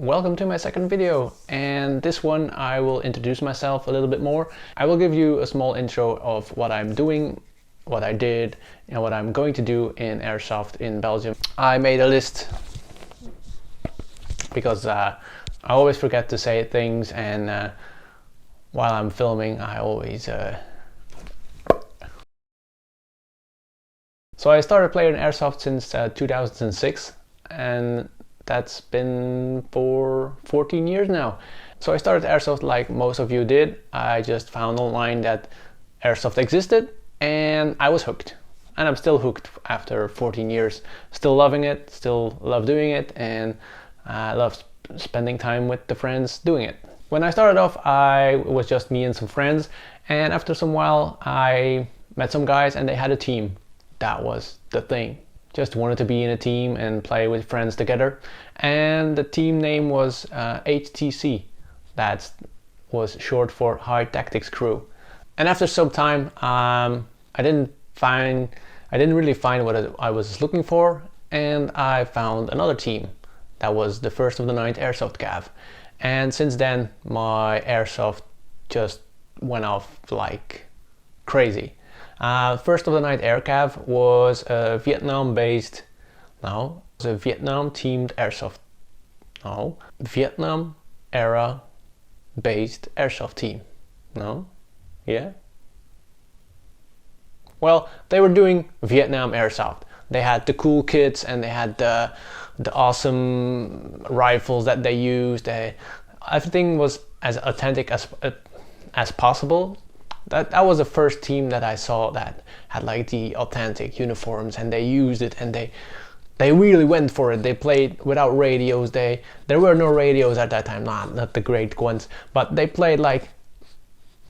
welcome to my second video, and this one I will introduce myself a little bit more. I will give you a small intro of what I'm doing, what I did, and what I'm going to do in Airsoft in Belgium. I made a list because I always forget to say things, and while I'm filming I always So I started playing Airsoft since 2006, and that's been for 14 years now. So I started Airsoft like most of you did. I just found online that Airsoft existed and I was hooked. And I'm still hooked after 14 years. Still loving it, still love doing it, and I love spending time with the friends doing it. When I started off, I was just me and some friends, and after some while I met some guys and they had a team. That was the thing. Just wanted to be in a team and play with friends together. And the team name was HTC. That was short for High Tactics Crew. And after some time, I didn't really find what I was looking for, and I found another team. That was the First of the Night Airsoft Cav. And since then, my Airsoft just went off like crazy. First of the Night Aircav was a Vietnam themed Airsoft. No, Vietnam era based Airsoft team. No? Yeah? Well, they were doing Vietnam Airsoft. They had the cool kits and they had the awesome rifles that they used. Everything was as authentic as possible. That was the first team that I saw that had like the authentic uniforms, and they used it, and they really went for it. They played without radios. There were no radios at that time, not the great ones, but they played like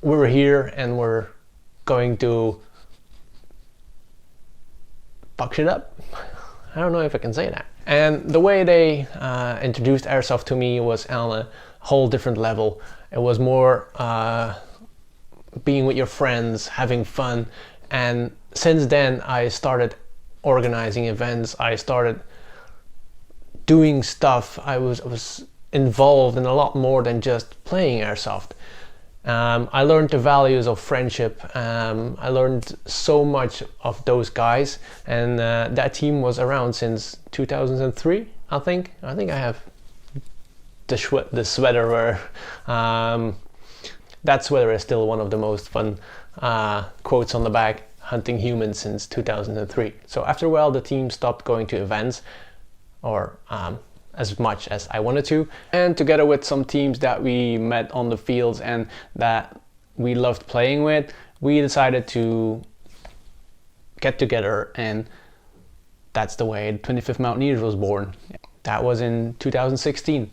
we're here and we're going to fuck shit up. I don't know if I can say that. And the way they introduced Airsoft to me was on a whole different level. It was more being with your friends, having fun. And since then I started organizing events. I started doing stuff. I was involved in a lot more than just playing Airsoft. I learned the values of friendship. I learned so much of those guys, and that team was around since 2003, I think. I think I have the sweater where that sweater is still one of the most fun quotes on the back, hunting humans since 2003. So after a while the team stopped going to events, or as much as I wanted to, and together with some teams that we met on the fields and that we loved playing with, we decided to get together, and that's the way 25th Mountaineers was born. That was in 2016.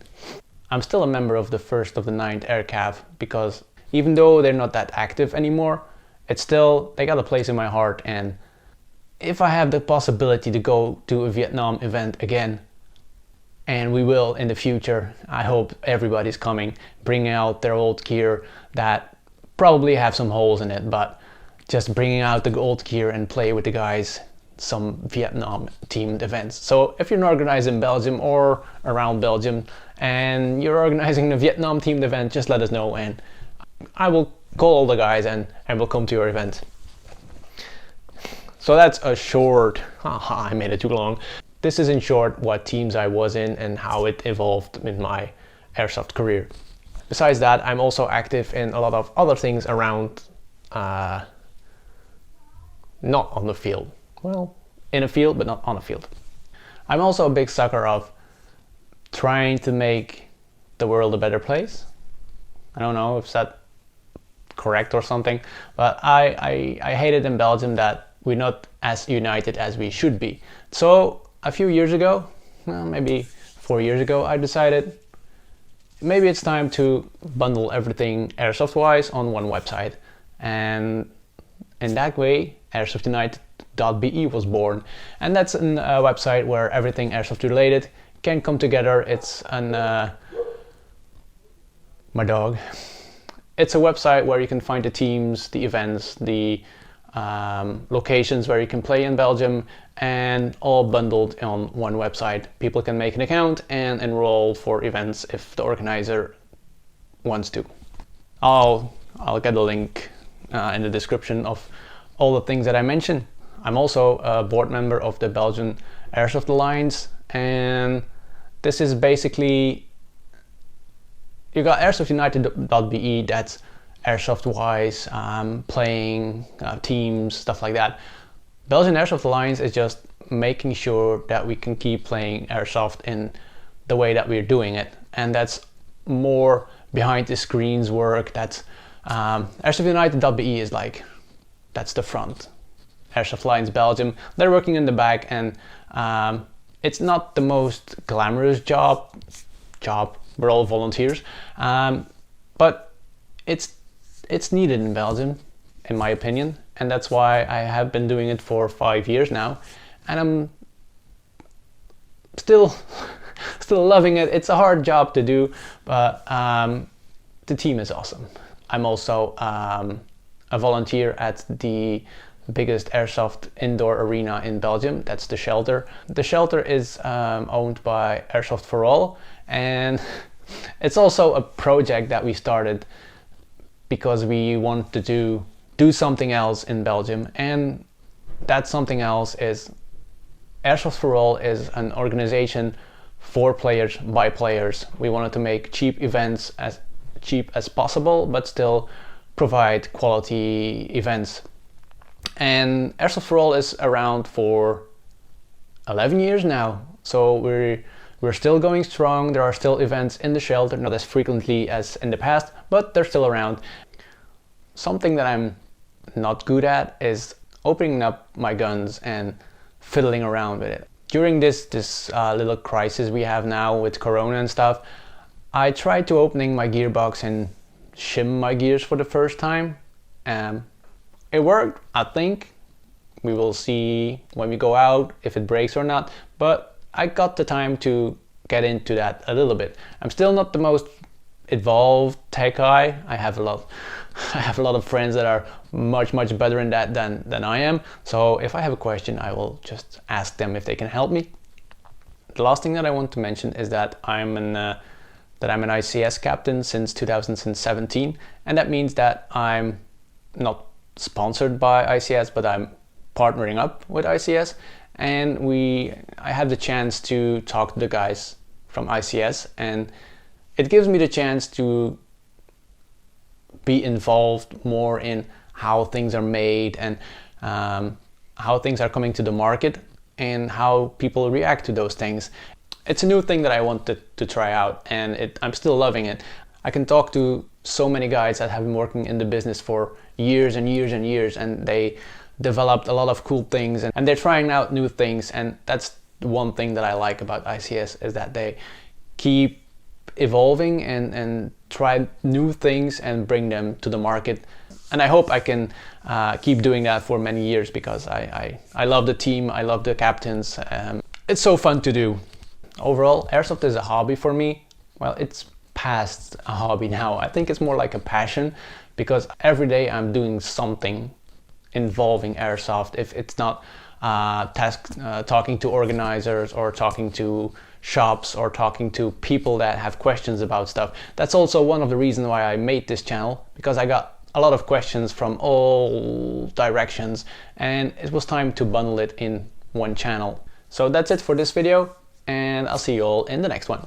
I'm still a member of the First of the Night Aircav because even though they're not that active anymore, they got a place in my heart, and if I have the possibility to go to a Vietnam event again, and we will in the future, I hope everybody's coming, bringing out their old gear that probably have some holes in it, but just bringing out the old gear and play with the guys some Vietnam themed events. So if you're organizing in Belgium or around Belgium and you're organizing a Vietnam themed event, just let us know and I will call all the guys and we'll come to your event. So that's a short, I made it too long. This is in short what teams I was in and how it evolved in my Airsoft career. Besides that, I'm also active in a lot of other things around, not on the field. Well, in a field, but not on a field. I'm also a big sucker of trying to make the world a better place. I don't know if that's correct or something, but I hate it in Belgium that we're not as united as we should be. So a few years ago, well, maybe 4 years ago, I decided maybe it's time to bundle everything Airsoft-wise on one website, and in that way AirsoftUnited.be was born, and that's a website where everything Airsoft related can come together. It's my dog. It's a website where you can find the teams, the events, the locations where you can play in Belgium, and all bundled on one website. People can make an account and enroll for events if the organizer wants to. I'll get a link in the description of all the things that I mentioned. I'm also a board member of the Belgian Airsoft Alliance, and this is basically, you got AirsoftUnited.be, that's airsoft wise, playing teams, stuff like that. Belgian Airsoft Alliance is just making sure that we can keep playing airsoft in the way that we're doing it, and that's more behind the scenes work. That's AirsoftUnited.be is like, that's the front. Airsoft Alliance Belgium, they're working in the back, and it's not the most glamorous job. We're all volunteers, but it's needed in Belgium, in my opinion, and that's why I have been doing it for 5 years now, and I'm still loving it. It's a hard job to do, but the team is awesome. I'm also a volunteer at the biggest airsoft indoor arena in Belgium. That's the Shelter. The Shelter is owned by Airsoft for All, and it's also a project that we started because we want to do something else in Belgium, and that something else is Airsoft for All is an organization for players by players. We wanted to make cheap events as cheap as possible, but still provide quality events. And Airsoft for All is around for 11 years now, so we're still going strong. There are still events in the Shelter, not as frequently as in the past, but they're still around. Something that I'm not good at is opening up my guns and fiddling around with it. During this little crisis we have now with Corona and stuff, I tried to opening my gearbox and shim my gears for the first time. It worked, I think. We will see when we go out if it breaks or not, but I got the time to get into that a little bit. I'm still not the most evolved tech guy. I have a lot of friends that are much better in that than I am. So if I have a question, I will just ask them if they can help me. The last thing that I want to mention is that I'm an ICS captain since 2017, and that means that I'm not sponsored by ICS, but I'm partnering up with ICS, and I have the chance to talk to the guys from ICS, and it gives me the chance to be involved more in how things are made and how things are coming to the market and how people react to those things. It's a new thing that I wanted to try out, and I'm still loving it. I can talk to so many guys that have been working in the business for years and years and years, and they developed a lot of cool things, and they're trying out new things, and that's one thing that I like about ICS, is that they keep evolving and try new things and bring them to the market. And I hope I can keep doing that for many years, because I love the team, I love the captains. It's so fun to do. Overall, airsoft is a hobby for me. Well, it's past a hobby now. I think it's more like a passion, because every day I'm doing something involving airsoft. If it's not talking to organizers or talking to shops or talking to people that have questions about stuff. That's also one of the reasons why I made this channel, because I got a lot of questions from all directions, and it was time to bundle it in one channel. So that's it for this video, and I'll see you all in the next one.